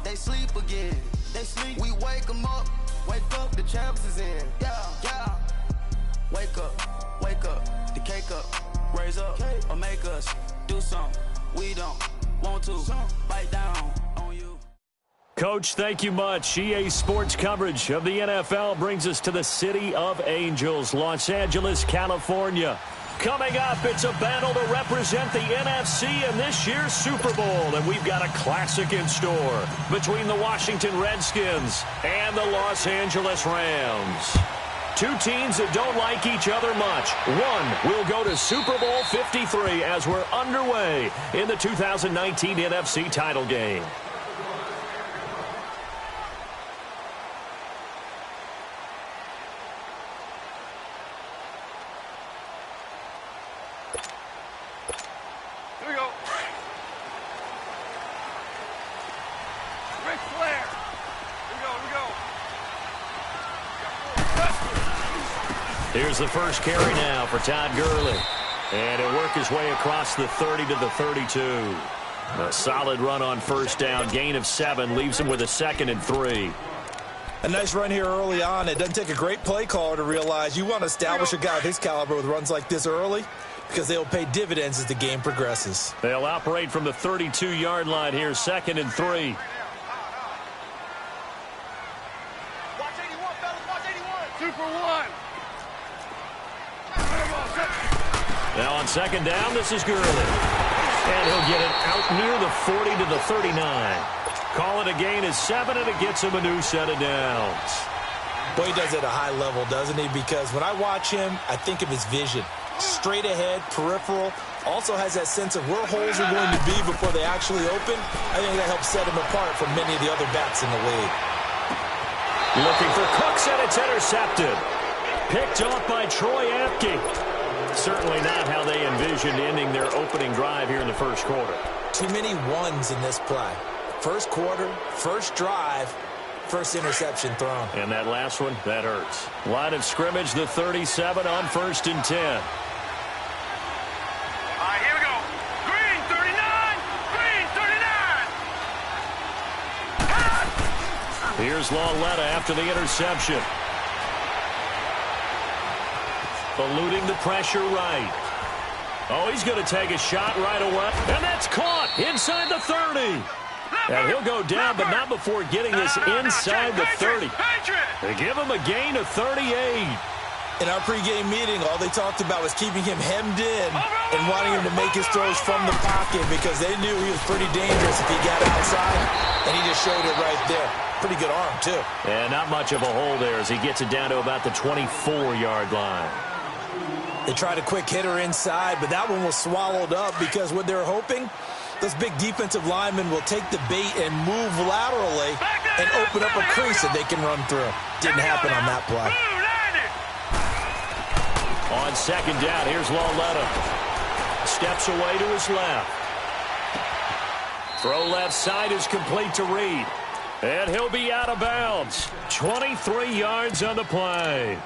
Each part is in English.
they sleep again. They sleep. We wake them up, the champs is in. Yeah. Wake up, the cake up, raise up, or make us do something we don't want to. Bite down on you. Coach, thank you much. EA Sports coverage of the NFL brings us to the City of Angels, Los Angeles, California. Coming up, it's a battle to represent the NFC in this year's Super Bowl, and we've got a classic in store between the Washington Redskins and the Los Angeles Rams. Two teams that don't like each other much. One will go to Super Bowl 53 as we're underway in the 2019 NFC title game. Here we go. Ric Flair. Here we go. Here's the first carry now for Todd Gurley. And he'll work his way across the 30 to the 32. A solid run on first down. Gain of 7 leaves him with a 2nd and 3. A nice run here early on. It doesn't take a great play caller to realize you want to establish a guy of his caliber with runs like this early because they'll pay dividends as the game progresses. They'll operate from the 32-yard line here, 2nd and 3. Watch 81, fellas. Watch 81. Super 1. Now on second down, this is Gurley. And he'll get it out near the 40 to the 39. Call it a gain of 7, and it gets him a new set of downs. Boy, he does it at a high level, doesn't he? Because when I watch him, I think of his vision. Straight ahead, peripheral. Also has that sense of where holes are going to be before they actually open. I think that helps set him apart from many of the other backs in the league. Looking for Cooks, and it's intercepted. Picked off by Troy Apke. Certainly not how they envisioned ending their opening drive here in the first quarter. Too many ones in this play. First quarter, first drive, first interception thrown. And that last one, that hurts. Line of scrimmage, the 37 on 1st and 10. All right, here we go. Green 39. Green 39. Here's Lauletta after the interception. Eluding the pressure right. Oh, he's going to take a shot right away. And that's caught inside the 30. And he'll go down, but not before getting this inside the 30. They give him a gain of 38. In our pregame meeting, all they talked about was keeping him hemmed in and wanting him to make his throws from the pocket because they knew he was pretty dangerous if he got outside, and he just showed it right there. Pretty good arm, too. And not much of a hole there as he gets it down to about the 24-yard line. They tried a quick hitter inside, but that one was swallowed up because what they're hoping, those big defensive linemen will take the bait and move laterally and open up a crease that they can run through. Didn't happen on that play. On second down, here's Lauletta. Steps away to his left. Throw left side is complete to Reed. And he'll be out of bounds. 23 yards on the play.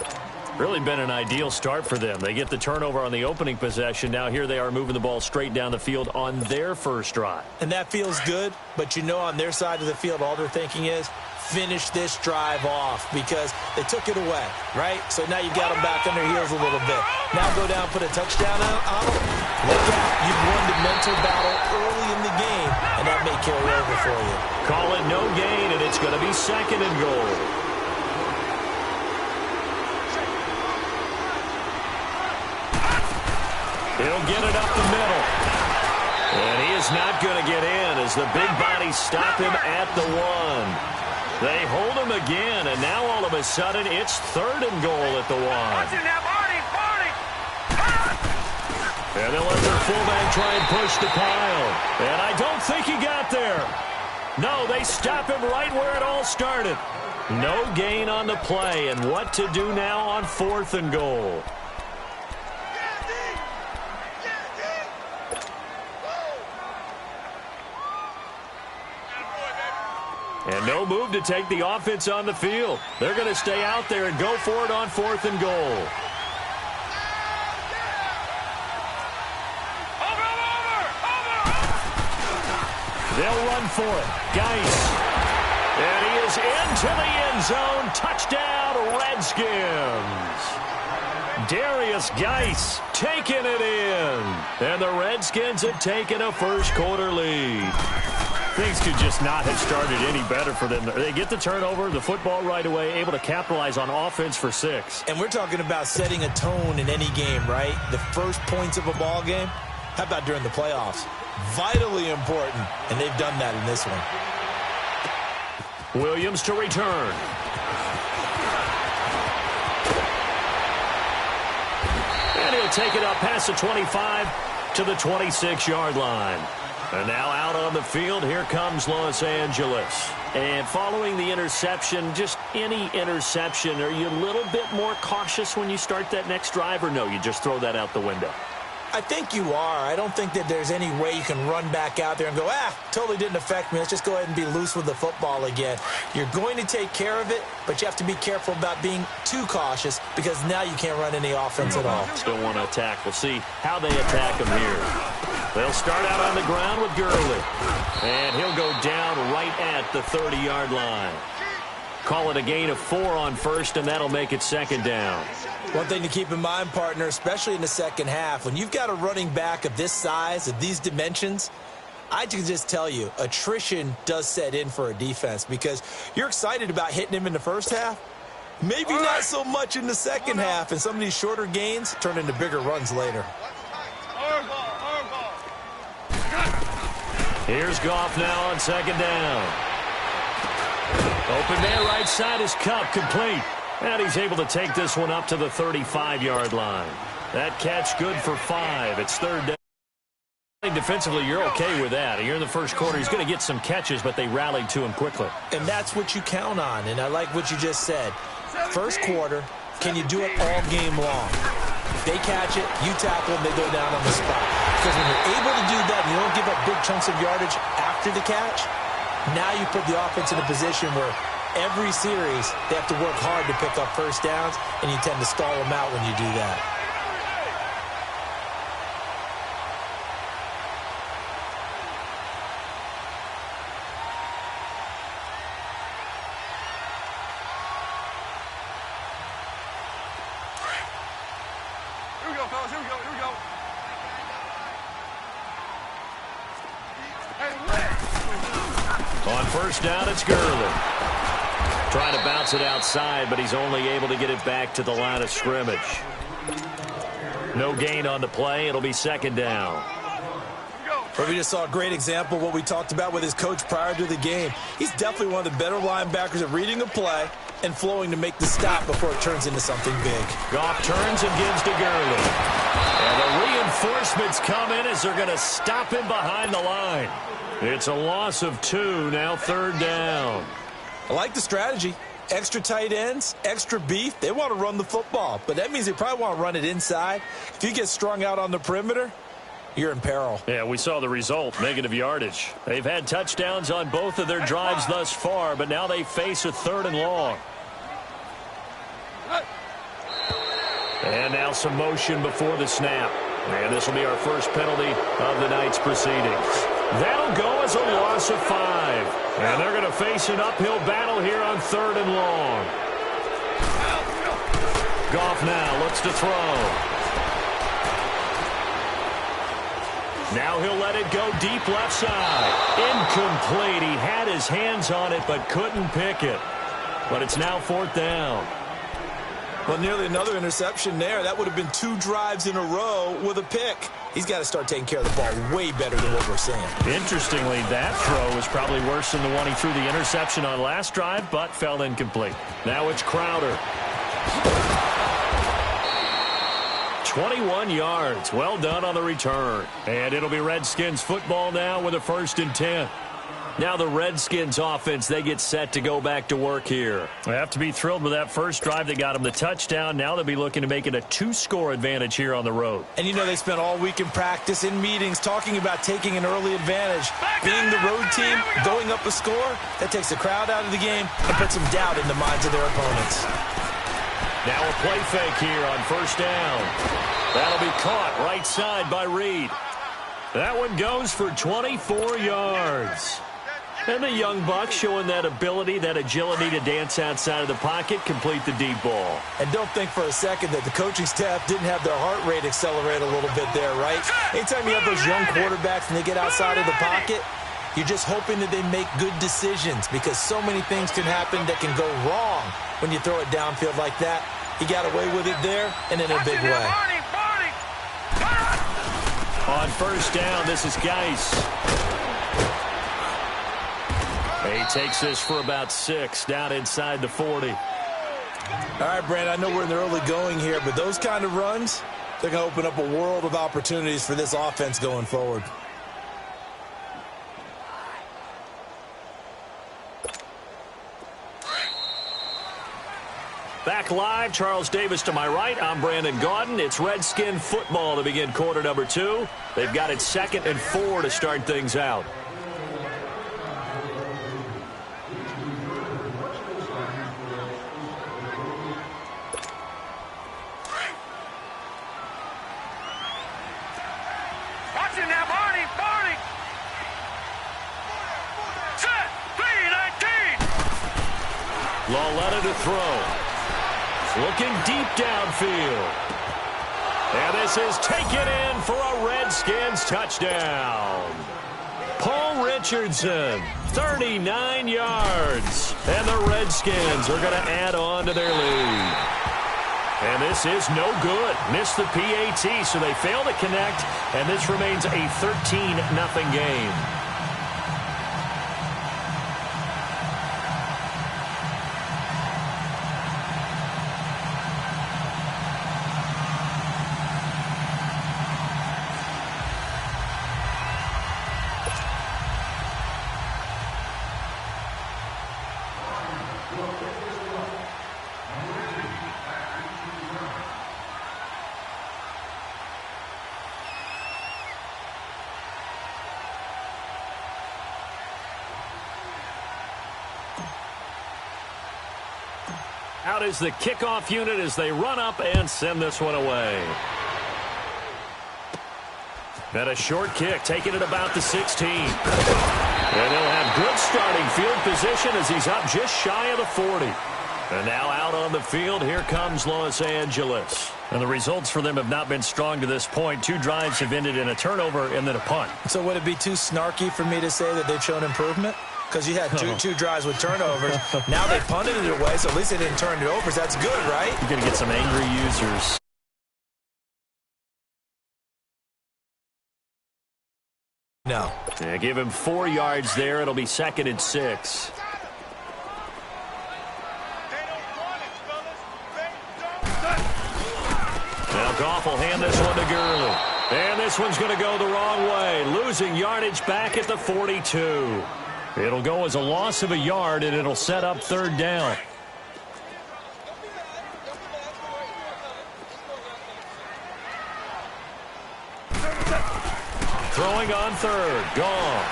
Really been an ideal start for them. They get the turnover on the opening possession. Now here they are moving the ball straight down the field on their first drive. And that feels good, but you know on their side of the field all they're thinking is finish this drive off because they took it away, right? So now you got them back on their heels a little bit. Now go down, put a touchdown on them. Look out. You've won the mental battle early in the game, and that may carry over for you. Call it no gain, and it's going to be 2nd and goal. He'll get it up the middle. And he is not going to get in as the big bodies stop him at the 1. They hold him again, and now all of a sudden it's 3rd and goal at the 1. And they'll let their fullback try and push the pile. And I don't think he got there. No, they stop him right where it all started. No gain on the play, and what to do now on 4th and goal. And no move to take the offense on the field. They're going to stay out there and go for it on 4th and goal. They'll run for it. Geis goes into the end zone. Touchdown, Redskins. Darius Geis taking it in. And the Redskins have taken a first-quarter lead. Things could just not have started any better for them. They get the turnover, the football right away, able to capitalize on offense for 6. And we're talking about setting a tone in any game, right? The first points of a ball game. How about during the playoffs? Vitally important, and they've done that in this one. Williams to return. And he'll take it up past the 25 to the 26-yard line. And now out on the field, here comes Los Angeles. And following the interception, just any interception, are you a little bit more cautious when you start that next drive, or no, you just throw that out the window? I think you are. I don't think that there's any way you can run back out there and go, totally didn't affect me. Let's just go ahead and be loose with the football again. You're going to take care of it, but you have to be careful about being too cautious because now you can't run any offense at all. Still want to attack. We'll see how they attack him here. They'll start out on the ground with Gurley. And he'll go down right at the 30-yard line. Call it a gain of 4 on first, and that'll make it second down. One thing to keep in mind, partner, especially in the second half, when you've got a running back of this size, of these dimensions, I can just tell you, attrition does set in for a defense because you're excited about hitting him in the first half. Maybe not so much in the second half, and some of these shorter gains turn into bigger runs later. Here's Goff now on second down. Open man right side is Kupp, complete. And he's able to take this one up to the 35-yard line. That catch good for 5. It's third down. Defensively, you're okay with that. Here in the first quarter, he's going to get some catches, but they rallied to him quickly. And that's what you count on, and I like what you just said. First quarter, can you do it all game long? They catch it, you tackle them, they go down on the spot. Because when you're able to do that and you don't give up big chunks of yardage after the catch, now you put the offense in a position where every series, they have to work hard to pick up first downs, and you tend to stall them out when you do that. Here we go, fellas. Here we go. Here we go. On first down, it's Gurley. Trying to bounce it outside, but he's only able to get it back to the line of scrimmage. No gain on the play. It'll be second down. But we just saw a great example of what we talked about with his coach prior to the game. He's definitely one of the better linebackers at reading a play and flowing to make the stop before it turns into something big. Goff turns and gives to Gurley. And the reinforcements come in as they're going to stop him behind the line. It's a loss of 2, now third down. I like the strategy. Extra tight ends, extra beef. They want to run the football, but that means they probably want to run it inside. If you get strung out on the perimeter, you're in peril. Yeah, we saw the result, negative yardage. They've had touchdowns on both of their drives thus far, but now they face a 3rd and long. And now some motion before the snap. And this will be our first penalty of the night's proceedings. That'll go as a loss of 5. And they're going to face an uphill battle here on 3rd and long. Goff now looks to throw. Now he'll let it go deep left side. Incomplete. He had his hands on it but couldn't pick it. But it's now 4th down. Well, nearly another interception there. That would have been 2 drives in a row with a pick. He's got to start taking care of the ball way better than what we're seeing. Interestingly, that throw was probably worse than the one he threw the interception on last drive, but fell incomplete. Now it's Crowder. 21 yards. Well done on the return. And it'll be Redskins football now with a 1st and 10. Now the Redskins offense, they get set to go back to work here. They have to be thrilled with that first drive that got them the touchdown. Now they'll be looking to make it a 2-score advantage here on the road. And you know they spent all week in practice, in meetings, talking about taking an early advantage. Being the road team, going up a score, that takes the crowd out of the game and puts some doubt in the minds of their opponents. Now a play fake here on first down. That'll be caught right side by Reed. That one goes for 24 yards. And the young buck showing that ability, that agility to dance outside of the pocket, complete the deep ball. And don't think for a second that the coaching staff didn't have their heart rate accelerate a little bit there, right? Anytime you have those young quarterbacks and they get outside of the pocket, you're just hoping that they make good decisions because so many things can happen that can go wrong when you throw it downfield like that. He got away with it there and in a big way. On first down, this is Geis. He takes this for about 6 down inside the 40. All right, Brandon, I know we're in the early going here, but those kind of runs, they're going to open up a world of opportunities for this offense going forward. Back live, Charles Davis to my right. I'm Brandon Gaudin. It's Redskin football to begin quarter number 2. They've got it 2nd and 4 to start things out. Lawletta to throw. Looking deep downfield. And this is taken in for a Redskins touchdown. Paul Richardson, 39 yards. And the Redskins are going to add on to their lead. And this is no good. Missed the PAT, so they fail to connect. And this remains a 13-0 game. Out is the kickoff unit as they run up and send this one away. And a short kick, taking it about the 16. And they'll have good starting field position as he's up just shy of the 40. And now out on the field, here comes Los Angeles. And the results for them have not been strong to this point. 2 drives have ended in a turnover and then a punt. So would it be too snarky for me to say that they've shown improvement? Because you had two drives with turnovers. Now they punted it away, so at least they didn't turn it over. So that's good, right? You're going to get some angry users. No. Yeah, give him 4 yards there. It'll be 2nd and 6. Now Goff will hand this one to Gurley. And this one's going to go the wrong way. Losing yardage back at the 42. It'll go as a loss of a yard, and it'll set up 3rd down. Throwing on 3rd. Goff.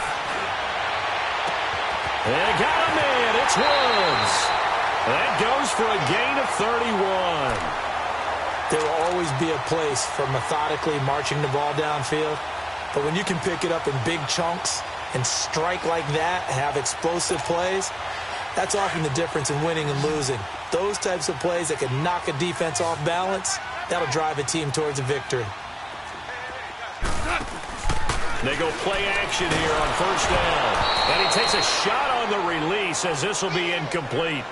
And got him in. It's Woods. That goes for a gain of 31. There will always be a place for methodically marching the ball downfield. But when you can pick it up in big chunks and strike like that, have explosive plays, that's often the difference in winning and losing. Those types of plays that can knock a defense off balance, that'll drive a team towards a victory. They go play action here on 1st down. And he takes a shot on the release as this will be incomplete.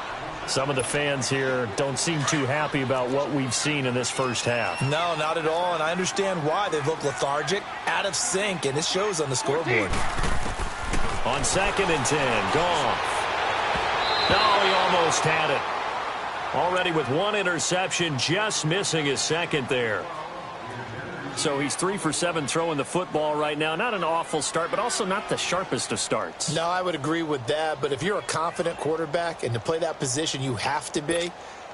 Some of the fans here don't seem too happy about what we've seen in this first half. No, not at all, and I understand why. They look lethargic, out of sync, and it shows on the scoreboard. On 2nd and 10, Goff. No, he almost had it. Already with 1 interception, just missing his 2nd there. So he's 3 for 7 throwing the football right now. Not an awful start, but also not the sharpest of starts. No, I would agree with that. But if you're a confident quarterback and to play that position, you have to be.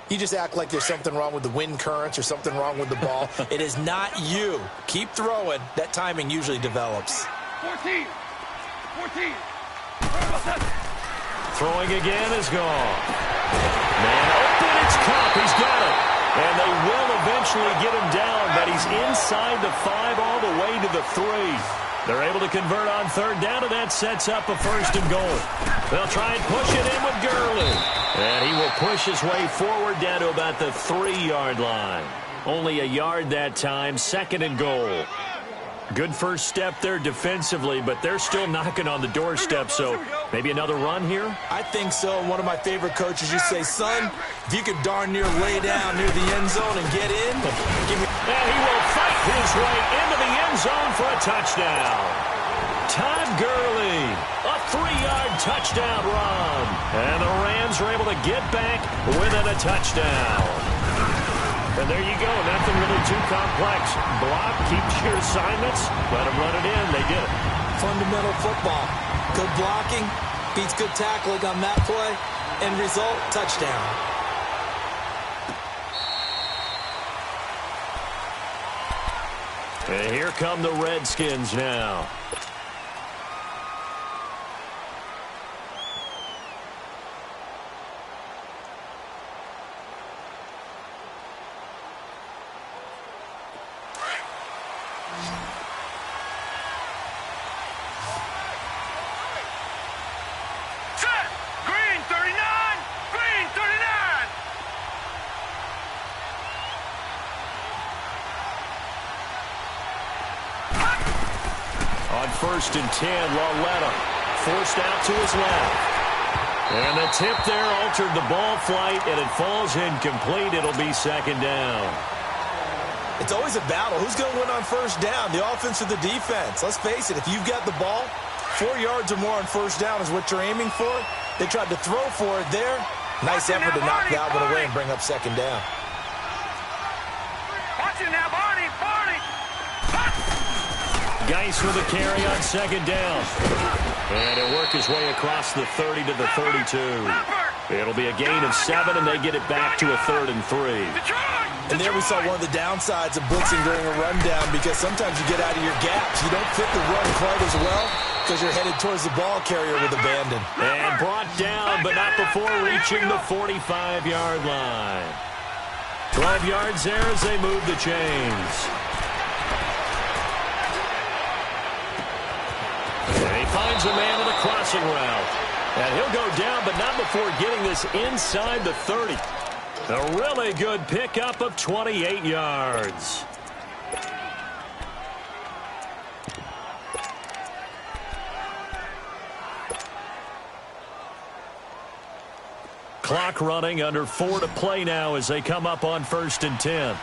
You just act like there's something wrong with the wind currents or something wrong with the ball. It is not you. Keep throwing. That timing usually develops. 14. Throwing again is gone. Man open, it's Cup. He's got it. And they will eventually get him down, but he's inside the 5 all the way to the 3. They're able to convert on third down, and that sets up a first and goal. They'll try and push it in with Gurley. And he will push his way forward down to about the 3-yard line. Only a yard that time, second and goal. Good first step there defensively, but they're still knocking on the doorstep, so maybe another run here? I think so. One of my favorite coaches used to say, son, if you could darn near lay down near the end zone and get in, give me... And he will fight his way into the end zone for a touchdown. Todd Gurley, a 3-yard touchdown run. And the Rams are able to get back within a touchdown. And there you go. Nothing really too complex. Block, keep your assignments, let them run it in. They did it. Fundamental football. Good blocking, beats good tackling on that play. End result, touchdown. And here come the Redskins now. First and 10, Lurk forced out to his left. And the tip there altered the ball flight, and it falls incomplete. It'll be second down. It's always a battle. Who's going to win on first down, the offense or the defense? Let's face it, if you've got the ball, 4 yards or more on first down is what you're aiming for. They tried to throw for it there. Nice effort to knock that one away and bring up second down. Watch it now, Barney. Geis with a carry on second down. And he'll work his way across the 30 to the 32. It'll be a gain of 7, and they get it back to a 3rd and 3. And there we saw one of the downsides of blitzing during a rundown, because sometimes you get out of your gaps. You don't fit the run quite as well because you're headed towards the ball carrier with abandon. And brought down, but not before reaching the 45-yard line. 12 yards there as they move the chains. And he finds a man on a crossing route. And he'll go down, but not before getting this inside the 30. A really good pickup of 28 yards. Clock running, under 4 to play now as they come up on 1st and 10.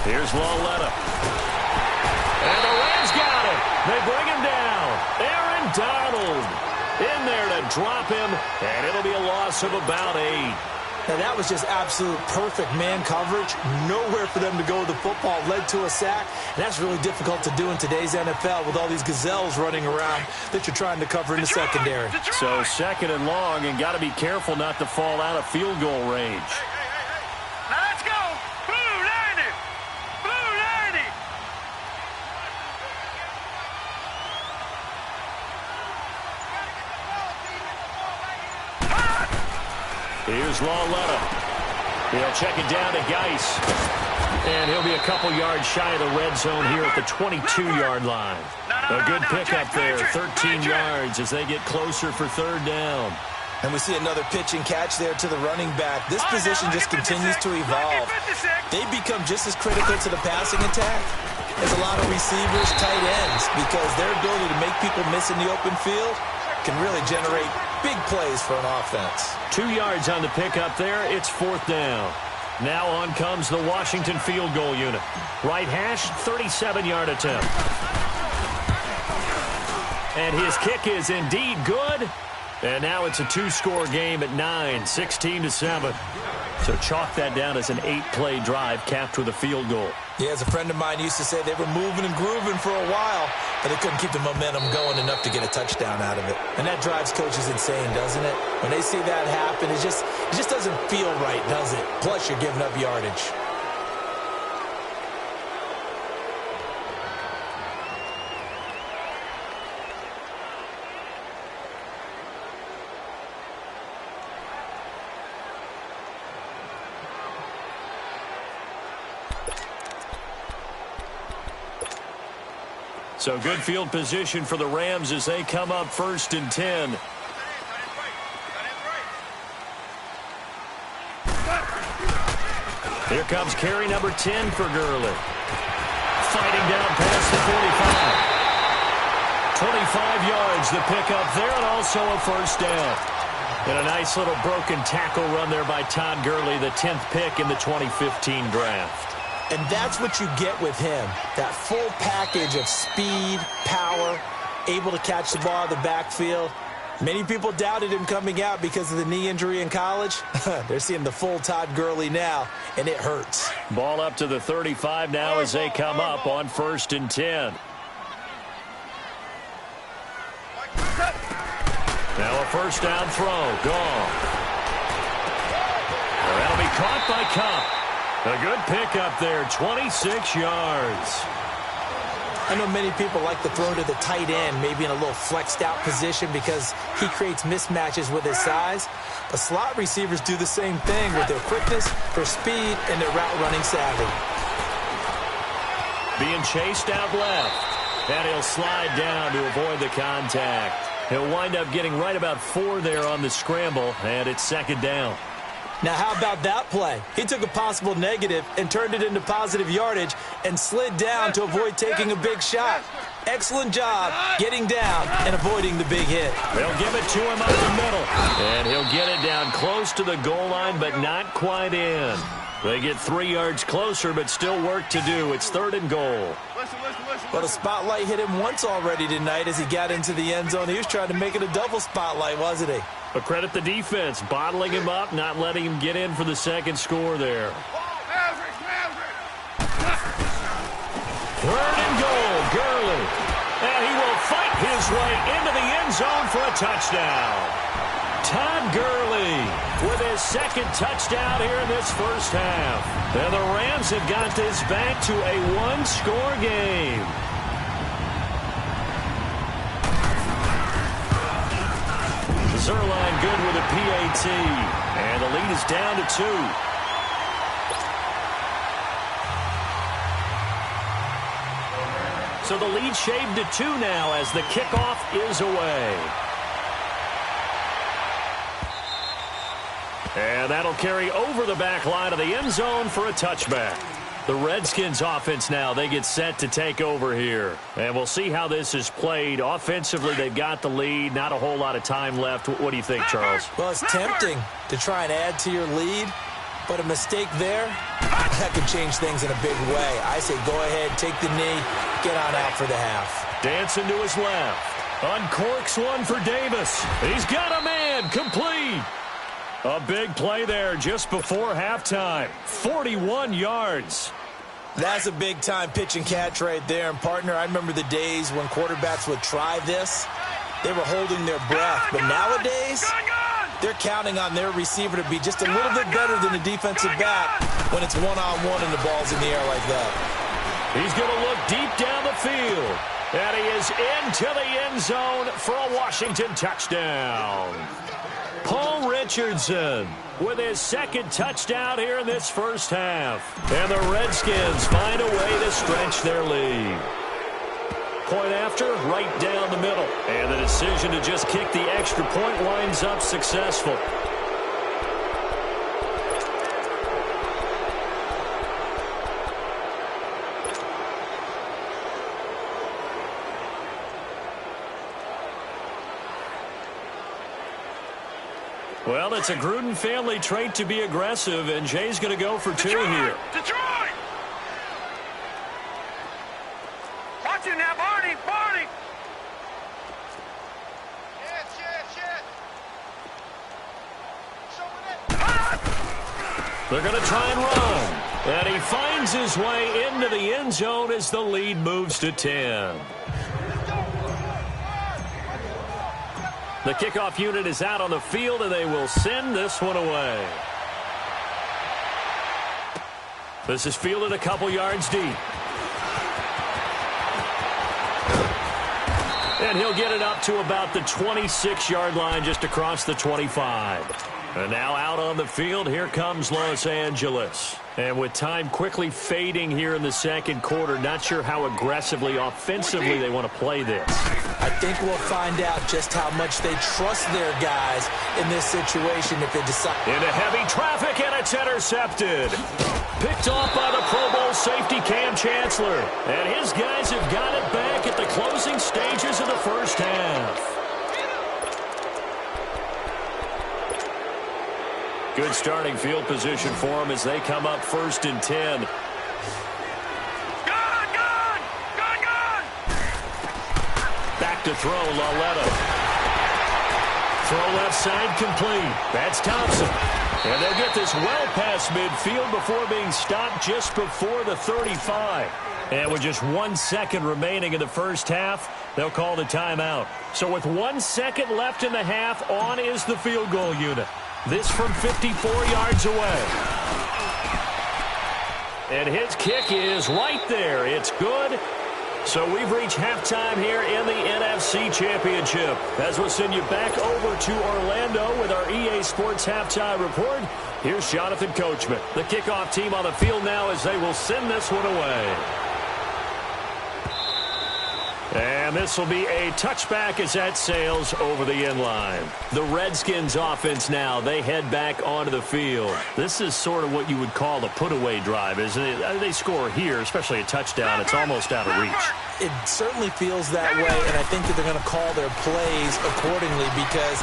Here's Lurk. And the Rams got him. They bring him down. Aaron Donald in there to drop him, and it'll be a loss of about 8. Now, that was just absolute perfect man coverage. Nowhere for them to go with the football. Led to a sack, and that's really difficult to do in today's NFL with all these gazelles running around that you're trying to cover in the secondary. So 2nd and long, and got to be careful not to fall out of field goal range. Now let's go. Blue 90. Blue 90. Here's Lurk. He'll check it down to Geis. And he'll be a couple yards shy of the red zone here at the 22-yard line. A good pickup there, 13 yards as they get closer for 3rd down. And we see another pitch and catch there to the running back. This position just continues to evolve. They become just as critical to the passing attack as a lot of receivers, tight ends, because their ability to make people miss in the open field can really generate big plays for an offense. 2 yards on the pickup there. It's 4th down. Now on comes the Washington field goal unit. Right hash, 37-yard attempt. And his kick is indeed good. And now it's a 2-score game at 9, 16-7. So chalk that down as an 8-play drive capped with a field goal. Yeah, as a friend of mine used to say, they were moving and grooving for a while, but they couldn't keep the momentum going enough to get a touchdown out of it. And that drives coaches insane, doesn't it? When they see that happen, it just doesn't feel right, does it? Plus, you're giving up yardage. So good field position for the Rams as they come up 1st and 10. Here comes carry number 10 for Gurley. Fighting down past the 45. 25 yards the pickup there, and also a 1st down. And a nice little broken tackle run there by Todd Gurley, the 10th pick in the 2015 draft. And that's what you get with him, that full package of speed, power, able to catch the ball out of the backfield. Many people doubted him coming out because of the knee injury in college. They're seeing the full Todd Gurley now, and it hurts. Ball up to the 35 now as they come up on 1st and 10. Now a 1st down throw. Gone. That'll be caught by Kupp. A good pickup there, 26 yards. I know many people like to throw to the tight end, maybe in a little flexed out position because he creates mismatches with his size. But slot receivers do the same thing with their quickness, their speed, and their route running savvy. Being chased out left. And he'll slide down to avoid the contact. He'll wind up getting right about 4 there on the scramble, and it's 2nd down. Now, how about that play? He took a possible negative and turned it into positive yardage and slid down to avoid taking a big shot. Excellent job getting down and avoiding the big hit. They'll give it to him up the middle. And he'll get it down close to the goal line, but not quite in. They get 3 yards closer, but still work to do. It's 3rd and goal. Well, the spotlight hit him once already tonight as he got into the end zone. He was trying to make it a double spotlight, wasn't he? But credit the defense, bottling him up, not letting him get in for the 2nd score there. 3rd and goal, Gurley. And he will fight his way into the end zone for a touchdown. Todd Gurley with his 2nd touchdown here in this 1st half. And the Rams have got this back to a 1-score game. Zerline good with a PAT. And the lead is down to 2. So the lead shaved to 2 now as the kickoff is away. And that'll carry over the back line of the end zone for a touchback. The Redskins offense now, they get set to take over here. And we'll see how this is played. Offensively, they've got the lead. Not a whole lot of time left. What do you think, Charles? Well, it's tempting to try and add to your lead. But a mistake there, that could change things in a big way. I say go ahead, take the knee, get on out for the half. Dancing to his left. Uncorks one for Davis. He's got a man. Complete. A big play there just before halftime. 41 yards. That's a big-time pitch and catch right there. And, partner, I remember the days when quarterbacks would try this. They were holding their breath. But nowadays, they're counting on their receiver to be just a little bit better than the defensive back when it's one-on-one and the ball's in the air like that. He's going to look deep down the field. And he is into the end zone for a Washington touchdown. Paul Richardson with his 2nd touchdown here in this 1st half. And the Redskins find a way to stretch their lead. Point after, right down the middle. And the decision to just kick the extra point winds up successful. Well, it's a Gruden family trait to be aggressive, and Jay's going to go for 2 here. Detroit! Watch it now, Barney! Barney! They're going to try and run. And he finds his way into the end zone as the lead moves to 10. The kickoff unit is out on the field, and they will send this one away. This is fielded a couple yards deep. And he'll get it up to about the 26-yard line just across the 25. And now out on the field, here comes Los Angeles. And with time quickly fading here in the second quarter, not sure how aggressively, offensively they want to play this. I think we'll find out just how much they trust their guys in this situation if they decide. Into heavy traffic, and it's intercepted. Picked off by the Pro Bowl safety Cam Chancellor. And his guys have got it back at the closing stages of the first half. Good starting field position for them as they come up 1st and 10. Gone! Back to throw, Lauletta. Throw left side complete. That's Thompson. And they'll get this well past midfield before being stopped just before the 35. And with just 1 second remaining in the first half, they'll call the timeout. So with 1 second left in the half, on is the field goal unit. This from 54 yards away. And his kick is right there. It's good. So we've reached halftime here in the NFC Championship. As we'll send you back over to Orlando with our EA Sports Halftime Report, here's Jonathan Coachman. The kickoff team on the field now as they will send this one away. And this will be a touchback as that sails over the end line. The Redskins offense now, they head back onto the field. This is sort of what you would call a put-away drive, isn't it? They score here, especially a touchdown. It's almost out of reach. It certainly feels that way, and I think that they're going to call their plays accordingly because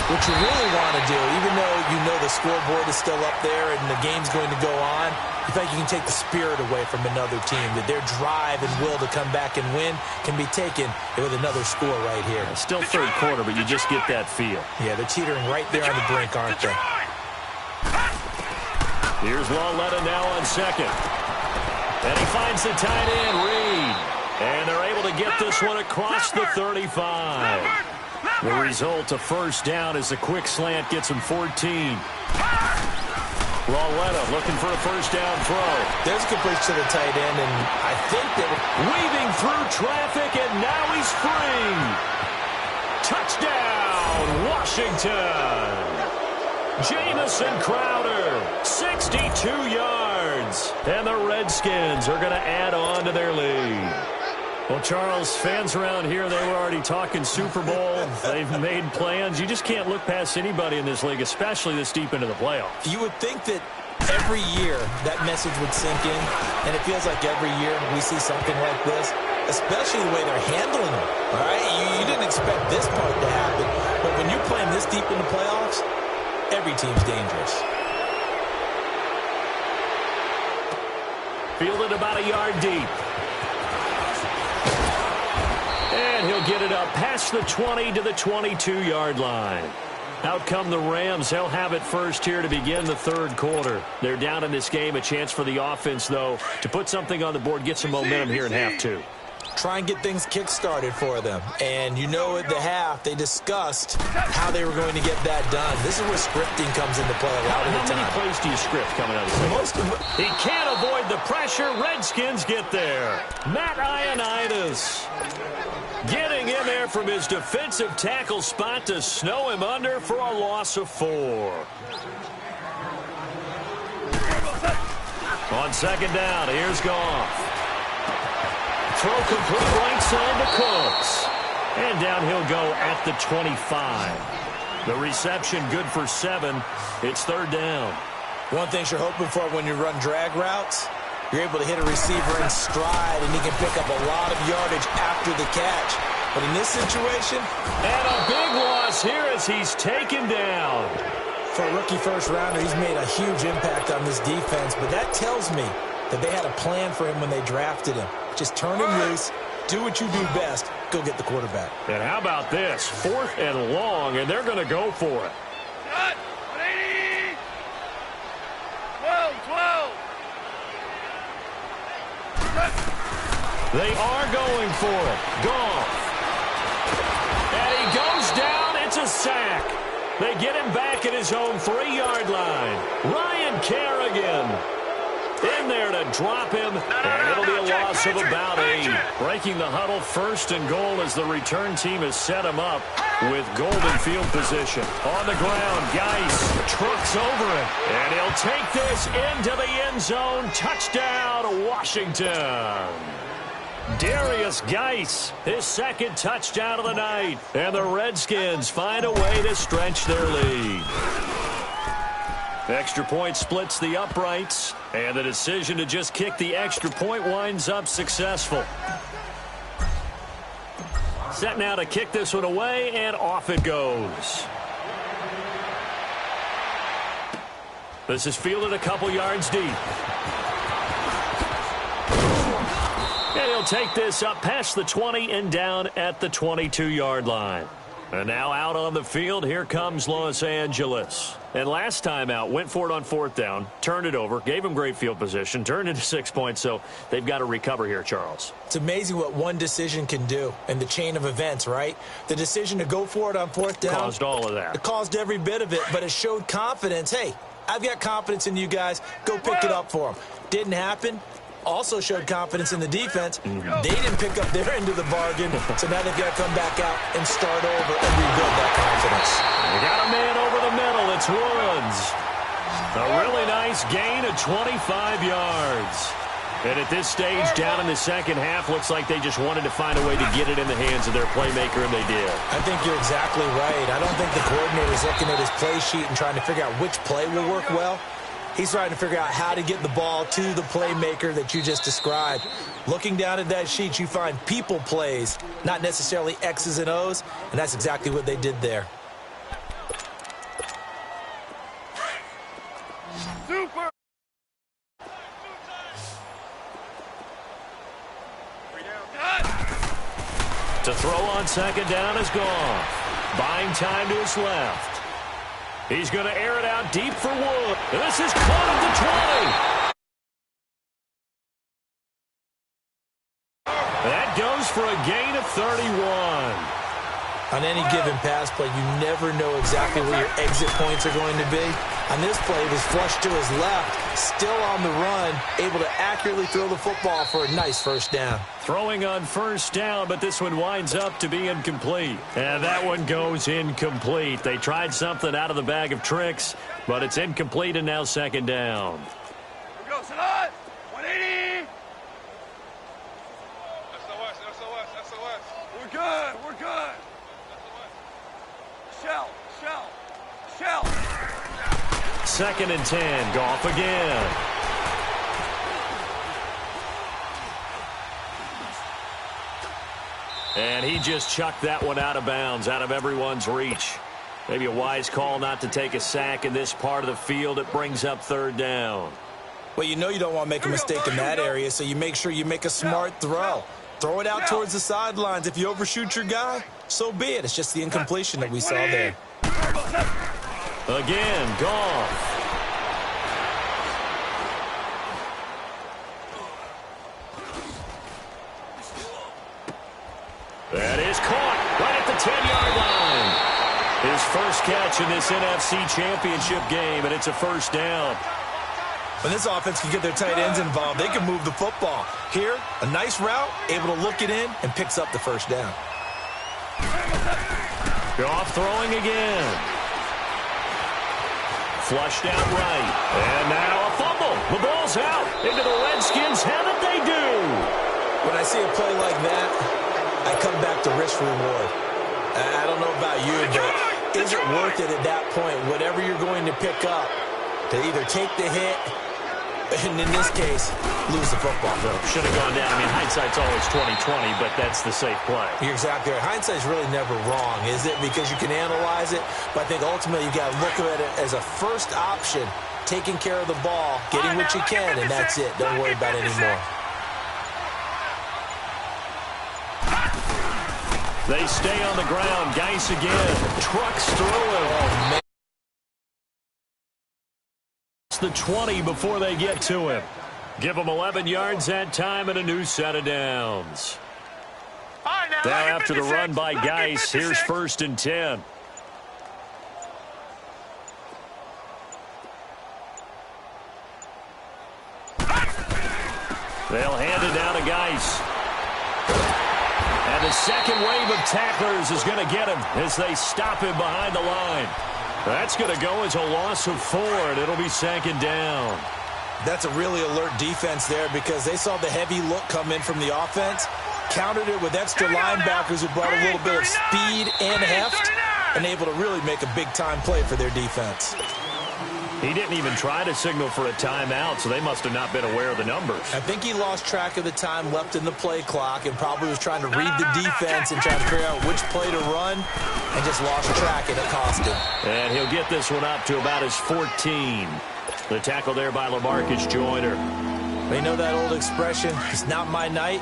what you really want to do, even though you know the scoreboard is still up there and the game's going to go on, you think you can take the spirit away from another team, that their drive and will to come back and win can be taken with another score right here. Still third quarter, but you just get that feel. Yeah, they're teetering right there on the brink, aren't they? Here's Lauletta now on second. And he finds the tight end, Reed. And they're able to get this one across the 35. The result, a first down as a quick slant gets him 14. Lauletta looking for a first down throw. There's a complete to the tight end, and I think that weaving through traffic, and now he's free. Touchdown, Washington. Jamison Crowder, 62 yards. And the Redskins are going to add on to their lead. Well, Charles, fans around here, they were already talking Super Bowl. They've made plans. You just can't look past anybody in this league, especially this deep into the playoffs. You would think that every year that message would sink in, and it feels like every year we see something like this, especially the way they're handling it. All right? You didn't expect this part to happen, but when you're playing this deep in the playoffs, every team's dangerous. Fielded about a yard deep. And he'll get it up past the 20 to the 22-yard line. Out come the Rams. They'll have it first here to begin the third quarter. They're down in this game. A chance for the offense, though, to put something on the board, get some momentum here in half two. Try and get things kick-started for them. And you know at the half, they discussed how they were going to get that done. This is where scripting comes into play a lot of the time. How many plays do you script coming out of this? He can't avoid the pressure. Redskins get there. Matt Ioannidis getting in there from his defensive tackle spot to snow him under for a loss of 4. On second down, here's Goff. Throw complete right side to Cooks. And down he'll go at the 25. The reception good for 7. It's third down. One thing you're hoping for when you run drag routes, you're able to hit a receiver in stride, and he can pick up a lot of yardage after the catch. But in this situation, and a big loss here as he's taken down. For a rookie first-rounder, he's made a huge impact on this defense, but that tells me that they had a plan for him when they drafted him. Just turn him loose, do what you do best, go get the quarterback. And how about this? 4th and long, and they're going to go for it. Cut! 180! 12! They are going for it. Goff. And he goes down. It's a sack. They get him back at his own 3-yard line. Ryan Kerrigan in there to drop him, and it'll be a loss of about 8. Breaking the huddle, 1st and goal as the return team has set him up with golden field position. On the ground, Geis trucks over it. And he'll take this into the end zone. Touchdown, Washington. Darius Geis, his second touchdown of the night. And the Redskins find a way to stretch their lead. Extra point splits the uprights. And the decision to just kick the extra point winds up successful. Set now to kick this one away, and off it goes. This is fielded a couple yards deep. And he'll take this up past the 20 and down at the 22-yard line. And now out on the field, here comes Los Angeles. And last time out, went for it on fourth down, turned it over, gave him great field position, turned into 6 points, so they've got to recover here, Charles. It's amazing what one decision can do in the chain of events, right? The decision to go for it on fourth down. Caused all of that. It caused every bit of it, but it showed confidence. Hey, I've got confidence in you guys. Go pick it up for them. Didn't happen. Also showed confidence in the defense. They didn't pick up their end of the bargain, so now they've got to come back out and start over and rebuild that confidence. They got a man over the middle. It's Woods. A really nice gain of 25 yards. And at this stage, down in the second half, looks like they just wanted to find a way to get it in the hands of their playmaker, and they did. I think you're exactly right. I don't think the coordinator's looking at his play sheet and trying to figure out which play will work well. He's trying to figure out how to get the ball to the playmaker that you just described. Looking down at that sheet, you find people plays, not necessarily X's and O's, and that's exactly what they did there. Super. To throw on second down is gone. Buying time to his left. He's going to air it out deep for Wood. This is caught at the 20. That goes for a gain of 31. On any given pass play, you never know exactly where your exit points are going to be. On this play, it was flushed to his left, still on the run, able to accurately throw the football for a nice first down. Throwing on first down, but this one winds up to be incomplete. And that one goes incomplete. They tried something out of the bag of tricks, but it's incomplete and now second down. Here we go, Salah. 180. SOS. We're good. Shell. Second and 10. Goff again. And he just chucked that one out of bounds, out of everyone's reach. Maybe a wise call not to take a sack in this part of the field. It brings up third down. Well, you know you don't want to make a mistake in that area, so you make sure you make a smart throw. Throw it out towards the sidelines. If you overshoot your guy, so be it. It's just the incompletion that we saw there. Again, Goff. That is caught right at the 10-yard line. His first catch in this NFC Championship game, and it's a first down. When this offense can get their tight ends involved, they can move the football. Here, a nice route, able to look it in, and picks up the first down. Goff throwing again. Flushed out right. And now a fumble. The ball's out into the Redskins' hand, and they do. When I see a play like that, I come back to risk-reward. I don't know about you, but is it worth it at that point, whatever you're going to pick up, to either take the hit, and in this case, lose the football? Should have gone down. I mean, hindsight's always 20/20, but that's the safe play. You're exactly right. Hindsight's really never wrong, is it? Because you can analyze it, but I think ultimately you got to look at it as a first option, taking care of the ball, getting what you can, and that's it. Don't worry about it anymore. They stay on the ground. Geis again. Trucks through him. Oh, man. It's the 20 before they get to him. Give him 11 yards that time and a new set of downs. Now after the run by Geis, here's first and 10. They'll hand it down to Geis. And the second wave of tacklers is going to get him as they stop him behind the line. That's going to go as a loss of 4, and it'll be 2nd down. That's a really alert defense there because they saw the heavy look come in from the offense, countered it with extra linebackers who brought a little bit of speed and heft, and able to really make a big-time play for their defense. He didn't even try to signal for a timeout, so they must have not been aware of the numbers. I think he lost track of the time left in the play clock and probably was trying to read the defense and trying to figure out which play to run and just lost track, and it cost him. And he'll get this one up to about his 14. The tackle there by LaMarcus Joyner. They know that old expression, it's not my night.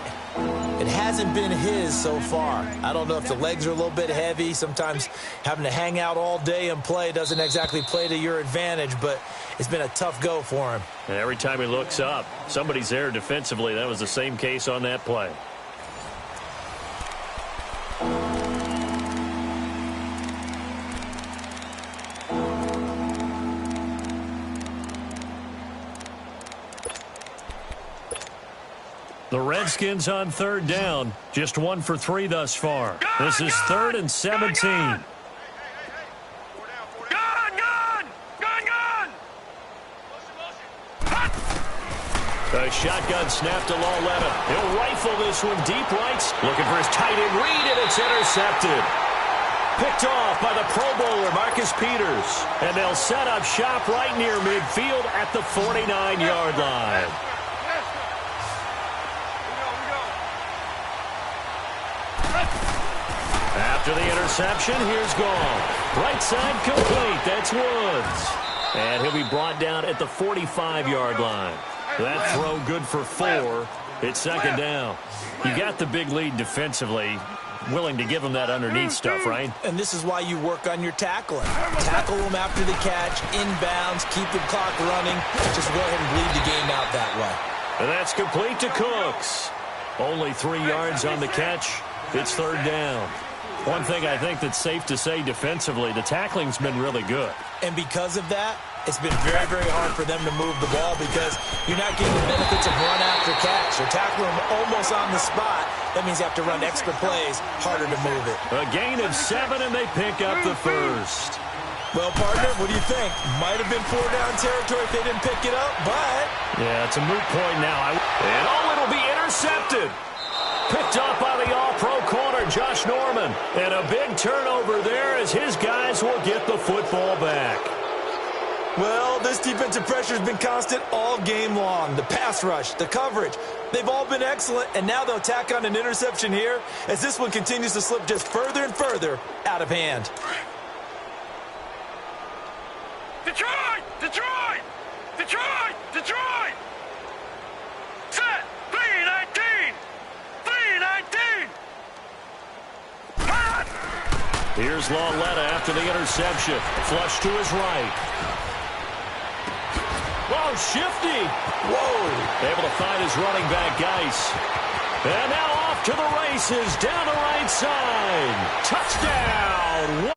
It hasn't been his so far. I don't know if the legs are a little bit heavy. Sometimes having to hang out all day and play doesn't exactly play to your advantage, but it's been a tough go for him. And every time he looks up, somebody's there defensively. That was the same case on that play. The Redskins on 3rd down. Just 1 for 3 thus far. This is 3rd and 17. Gun! A shotgun snap to Lauletta. He'll rifle this one deep right. Looking for his tight end read, and it's intercepted. Picked off by the Pro Bowler, Marcus Peters. And they'll set up shop right near midfield at the 49-yard line. After the interception, here's Gall. Right side complete. That's Woods. And he'll be brought down at the 45-yard line. That throw good for 4. It's 2nd down. You got the big lead defensively. Willing to give him that underneath stuff, right? And this is why you work on your tackling. Tackle them after the catch, inbounds, keep the clock running. Just go ahead and bleed the game out that way. And that's complete to Cooks. Only 3 yards on the catch. It's 3rd down. One thing I think that's safe to say defensively, the tackling's been really good. And because of that, it's been very, very hard for them to move the ball because you're not getting the benefits of run after catch. You're tackling them almost on the spot. That means you have to run extra plays, harder to move it. A gain of 7, and they pick up the 1st. Well, partner, what do you think? Might have been 4-down territory if they didn't pick it up, but... Yeah, it's a moot point now. And it'll be intercepted. Picked up by the all-pro corner, Josh Norman. And a big turnover there as his guys will get the football back. Well, this defensive pressure has been constant all game long. The pass rush, the coverage, they've all been excellent, and now they'll tack on an interception here as this one continues to slip just further and further out of hand. Detroit! Detroit! Detroit! Detroit! Set! 3-19! 3-19! Hot! Here's Lauletta after the interception. Flush to his right. Whoa, shifty. Whoa. Able to find his running back, Geis. And now off to the races down the right side. Touchdown.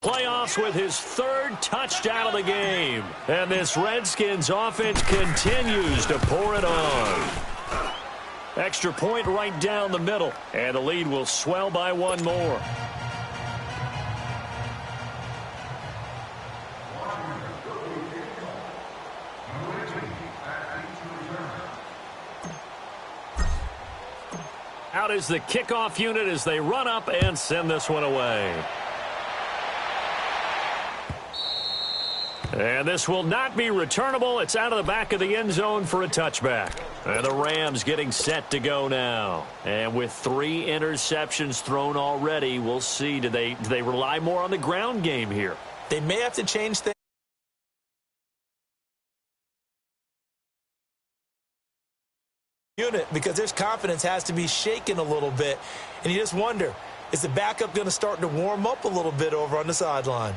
Playoffs with his 3rd touchdown of the game. And this Redskins offense continues to pour it on. Extra point right down the middle. And the lead will swell by 1 more. Out is the kickoff unit as they run up and send this one away. And this will not be returnable. It's out of the back of the end zone for a touchback. And the Rams getting set to go now. And with 3 interceptions thrown already, we'll see. Do they rely more on the ground game here? They may have to change things. Unit because their confidence has to be shaken a little bit. And you just wonder, is the backup going to start to warm up a little bit over on the sideline?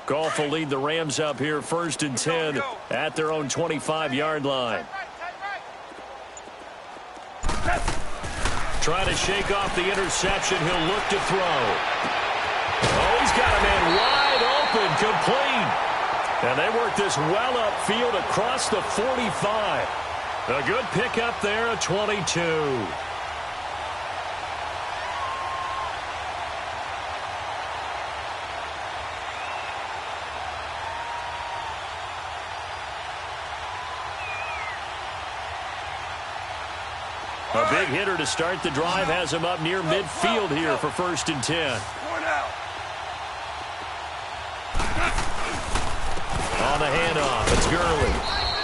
Goff will lead the Rams up here 1st and 10 at their own 25-yard line. Trying to shake off the interception. He'll look to throw. Oh, he's got a man wide open, complete. And they work this well upfield across the 45. A good pickup there, a 22. A big hitter to start the drive has him up near midfield here for 1st and 10. On the handoff, it's Gurley.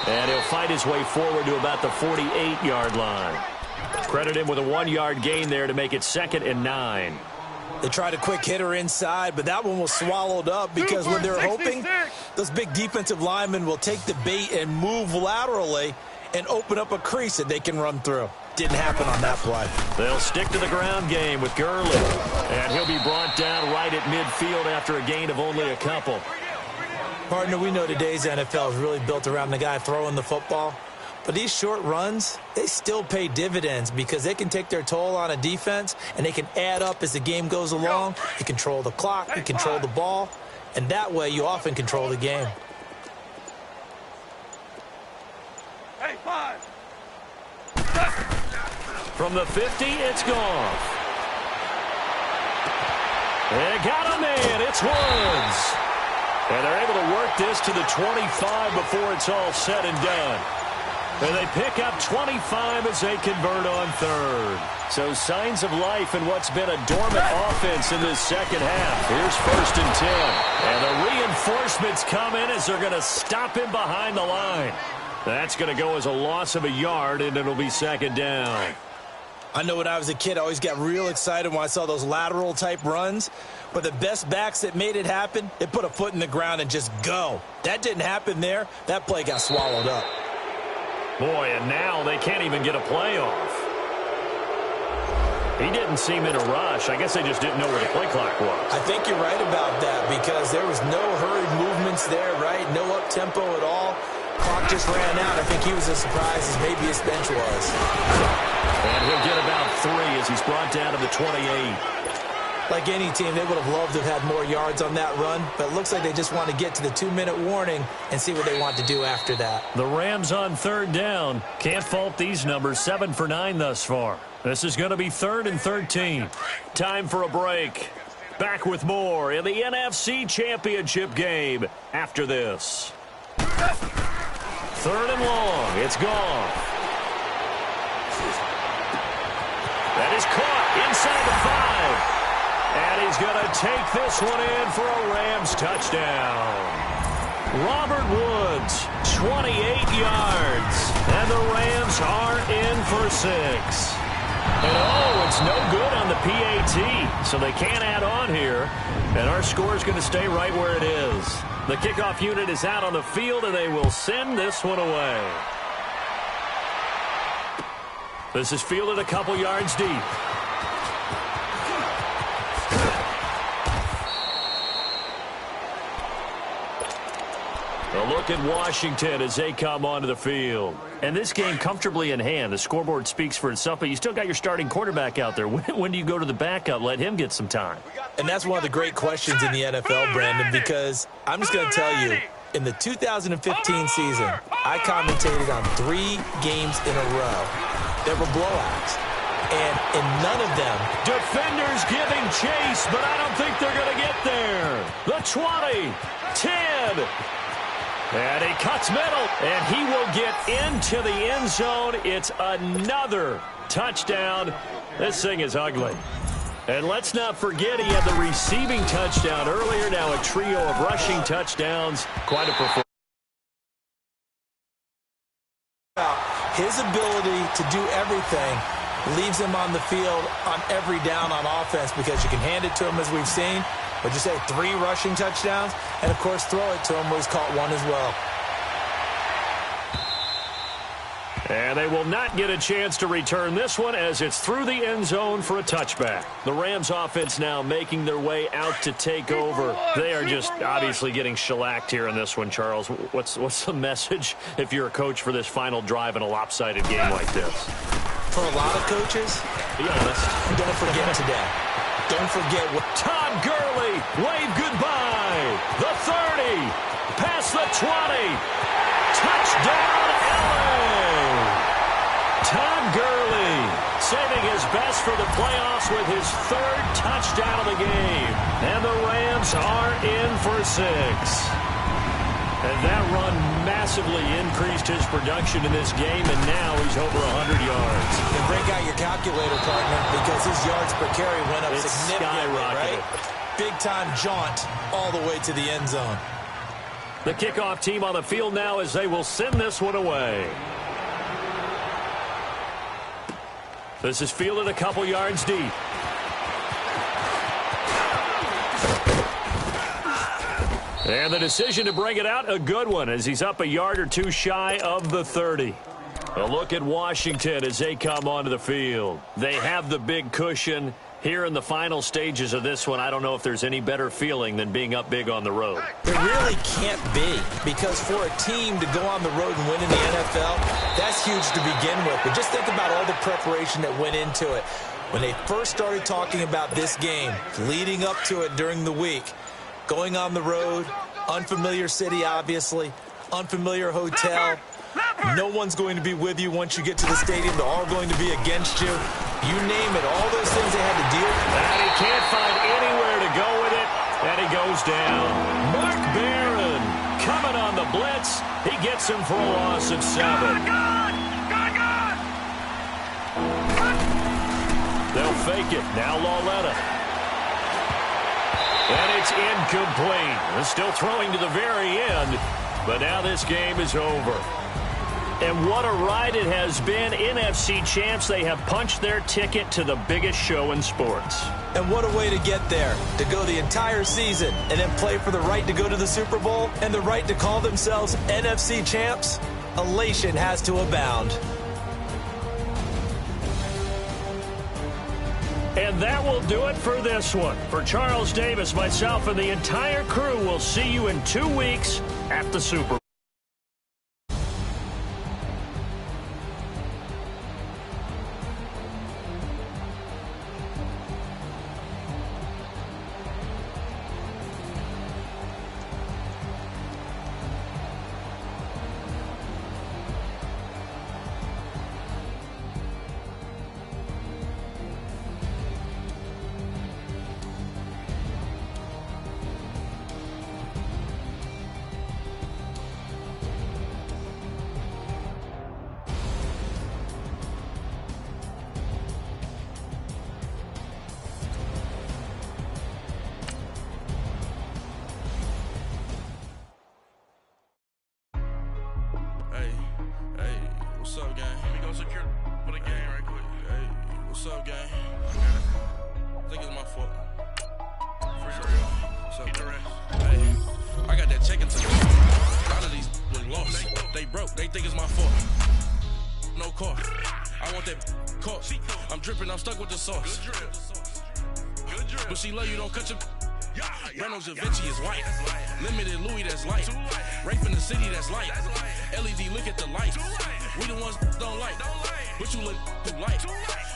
And he'll fight his way forward to about the 48-yard line. Credit him with a 1-yard gain there to make it 2nd and 9. They tried a quick hitter inside, but that one was swallowed up because when they're hoping, those big defensive linemen will take the bait and move laterally and open up a crease that they can run through. Didn't happen on that play. They'll stick to the ground game with Gurley. And he'll be brought down right at midfield after a gain of only a couple. Partner, we know today's NFL is really built around the guy throwing the football. But these short runs, they still pay dividends because they can take their toll on a defense and they can add up as the game goes along. You control the clock, you control the ball, and that way you often control the game. Hey, 5. From the 50, it's gone. They got him in. It's Woods. And they're able to work this to the 25 before it's all said and done. And they pick up 25 as they convert on 3rd. So signs of life in what's been a dormant offense in this second half. Here's 1st and 10. And the reinforcements come in as they're going to stop him behind the line. That's going to go as a loss of a yard, and it'll be 2nd down. I know when I was a kid, I always got real excited when I saw those lateral-type runs. But the best backs that made it happen, they put a foot in the ground and just go. That didn't happen there. That play got swallowed up. Boy, and now they can't even get a play off. He didn't seem in a rush. I guess they just didn't know where the play clock was. I think you're right about that because there was no hurried movements there, right? No up-tempo at all. Clock just ran out. I think he was as surprised as maybe his bench was. And he'll get about 3 as he's brought down to the 28. Like any team, they would have loved to have had more yards on that run, but it looks like they just want to get to the 2-minute warning and see what they want to do after that. The Rams on 3rd down. Can't fault these numbers. 7 for 9 thus far. This is going to be 3rd and 13. Time for a break. Back with more in the NFC Championship game after this. 3rd and long. It's gone. That is caught inside the 5. And he's going to take this one in for a Rams touchdown. Robert Woods, 28 yards. And the Rams are in for 6. And it's no good on the PAT. So they can't add on here. And our score is going to stay right where it is. The kickoff unit is out on the field, and they will send this one away. This is fielded a couple yards deep. A look at Washington as they come onto the field. And this game comfortably in hand. The scoreboard speaks for itself, but you still got your starting quarterback out there. When do you go to the backup? Let him get some time. And that's one of the great questions in the NFL, Brandon, because I'm just going to tell you, in the 2015 season, I commentated on 3 games in a row. There were blowouts. And in none of them, defenders giving chase, but I don't think they're going to get there. The 20, 10. And he cuts middle, and he will get into the end zone. It's another touchdown. This thing is ugly. And let's not forget he had the receiving touchdown earlier. Now a trio of rushing touchdowns. Quite a performance. His ability to do everything leaves him on the field on every down on offense because you can hand it to him as we've seen. Would you say 3 rushing touchdowns? And, of course, throw it to him where he's caught 1 as well. And they will not get a chance to return this one as it's through the end zone for a touchback. The Rams offense now making their way out to take over. They are just obviously getting shellacked here in this one, Charles. What's the message if you're a coach for this final drive in a lopsided game like this? For a lot of coaches, be honest, don't forget today. Don't forget what Todd Gurley, wave goodbye. The 30, past the 20. Touchdown, LA. Todd Gurley saving his best for the playoffs with his 3rd touchdown of the game. And the Rams are in for 6. And that run massively increased his production in this game, and now he's over 100 yards. And break out your calculator, partner, because his yards per carry went up significantly, right? Big-time jaunt all the way to the end zone. The kickoff team on the field now as they will send this one away. This is fielded a couple yards deep. And the decision to bring it out, a good one, as he's up a yard or two shy of the 30. A look at Washington as they come onto the field. They have the big cushion. Here in the final stages of this one, I don't know if there's any better feeling than being up big on the road. There really can't be, because for a team to go on the road and win in the NFL, that's huge to begin with. But just think about all the preparation that went into it. When they first started talking about this game, leading up to it during the week, going on the road, unfamiliar city, obviously, unfamiliar hotel. No one's going to be with you once you get to the stadium. They're all going to be against you. You name it, all those things they had to deal with. And he can't find anywhere to go with it, and he goes down. Mark Barron coming on the blitz. He gets him for a loss of 7. They'll fake it. Now Lauletta. And it's incomplete. They're still throwing to the very end, but now this game is over. And what a ride it has been. NFC champs, they have punched their ticket to the biggest show in sports. And what a way to get there, to go the entire season and then play for the right to go to the Super Bowl and the right to call themselves NFC champs. Elation has to abound. And that will do it for this one. For Charles Davis, myself, and the entire crew, we'll see you in 2 weeks at the Super Bowl. What's up, gang? Let me go secure for the game right quick. Hey, what's up, gang? I think it's my fault. What's up, hey, I got that check into me. A lot of these was lost. They broke. They think it's my fault. No car. I want that car. I'm dripping. I'm stuck with the sauce. But she love you. Don't cut your. Reynolds Da Vinci is white. Limited Louis, that's light. Rape in the city, that's light. LED, look at the lights. We the ones don't like. But you look too light.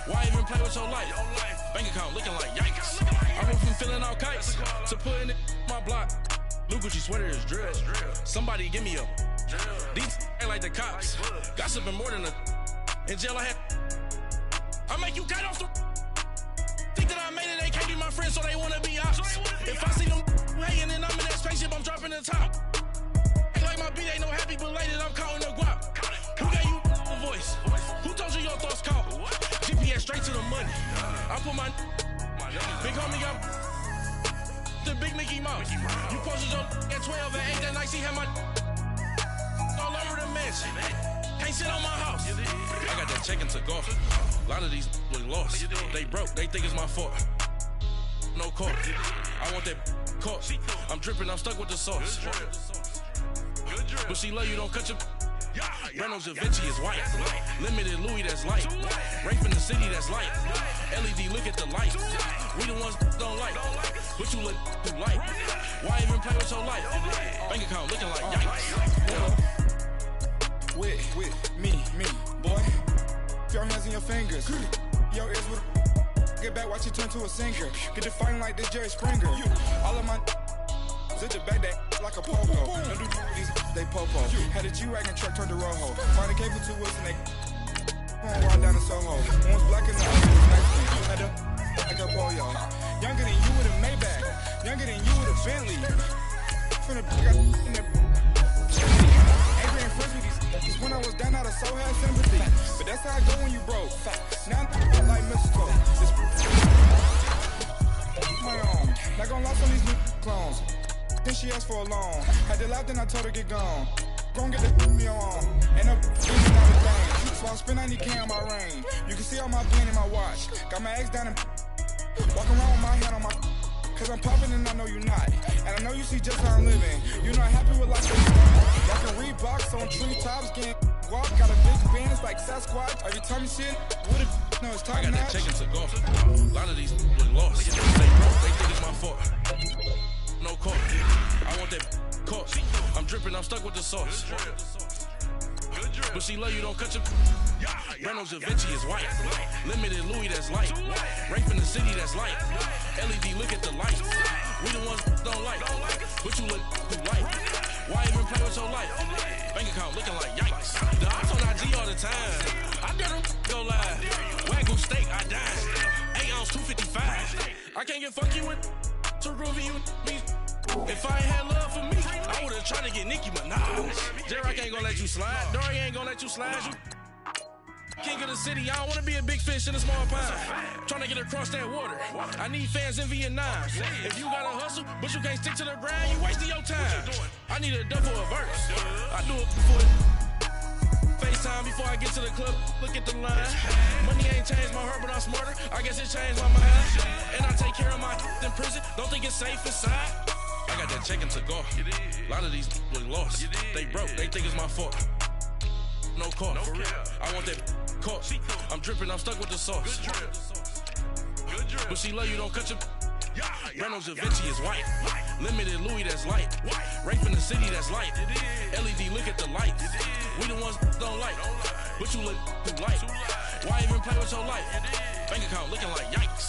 Why even play with your life? Bank account looking like yikes. I went from filling out kites to putting it in my block. Blue Gucci sweater is drill. Somebody give me a. These ain't like the cops. Gossiping more than a. In jail I had. I make you cut off the. Think that I made it, they can't be my friends, so they wanna be ops. If I see them hanging and I'm in that spaceship, I'm dropping the top. Ain't like my beat ain't no happy belated, I'm counting the guap. Who gave you a voice? Who told you your thoughts count? GPS straight to the money. I put my big homie got the big Mickey Mouse. You posted your at 12 and 8 that night, she had my all over the mansion. Can't sit on my house. I got that check and took off. A lot of these was lost. They broke. They think it's my fault. No car. I want that car. I'm dripping. I'm stuck with the sauce. But she love you. Don't cut your. Reynolds Da Vinci is white. Limited Louis, that's light. Rape in the city, that's light. LED, look at the lights. We the ones don't like. But you look too light. Why even play with your life? Bank account looking like yikes. With me, boy. Your hands in your fingers. Your ears with get back, watch you turn to a singer. Get the fighting like this Jerry Springer. All of my sit the back that like a popo. Don't do these, they popo. Had a G-Wagon truck turned to Rojo. Find a cable 2 wheels and they ride down to Soho. One's black and the other was Mexican. Had a like a polio. Younger than you with a Maybach. Younger than you with a Bentley. From the got in that soul has sympathy. But that's how it go when you broke. Now I'm like mistletoe. My own. Not gonna lie on these new clones. Then she asked for a loan. Had to laugh, then I told her get gone. Gon' get the me on. And up getting all the things. So I spend 90K on my ring. You can see all my bling in my watch. Got my ex down and walking around with my hand on my. Cause I'm popping and I know you not. And I know you see just how I'm living. You're not happy with life. Rockin' Reeboks on treetops, getting walk. Got a big bands like Sasquatch. Every time you see it, what it no, it's top I got notch. that chicken to go. A lot of these was lost. They broke, they think it's my fault. No court. I want that court. I'm dripping, I'm stuck with the sauce. But she love you, don't cut your. Reynolds Da Vinci is white. Limited Louis, that's light. Rape in the city, that's light. LED, look at the light. We the ones don't like. But you look who like. Why even play with your life? Bank account looking like yikes. The ops on IG all the time. I dare them go live. Wagyu steak, I died. 8 ounce, 255. I can't get funky with too groovy you me. If I ain't had love for me, I would've tried to get Nicki Minaj. J-Rock ain't gonna let you slide. Dory ain't gonna let you slide. You king of the city, I don't wanna be a big fish in a small pond. Trying to get across that water. I need fans in Vietnam. If you gotta hustle, but you can't stick to the grind, you wasting your time. I need a double a verse. I do it before FaceTime before I get to the club. Look at the line. Money ain't changed my heart, but I'm smarter. I guess it changed my mind. And I take care of my in prison. Don't think it's safe inside. I got that chicken to go. A lot of these was lost. They broke, they think it's my fault. No court. I want that court. I'm dripping, I'm stuck with the sauce. But she love you, don't cut your. Reynolds Da Vinci is white. Limited Louis, that's light. Rape in the city, that's light. LED, look at the light. We the ones don't like. But you look who like. Why even play with your life? Bank account looking like yikes.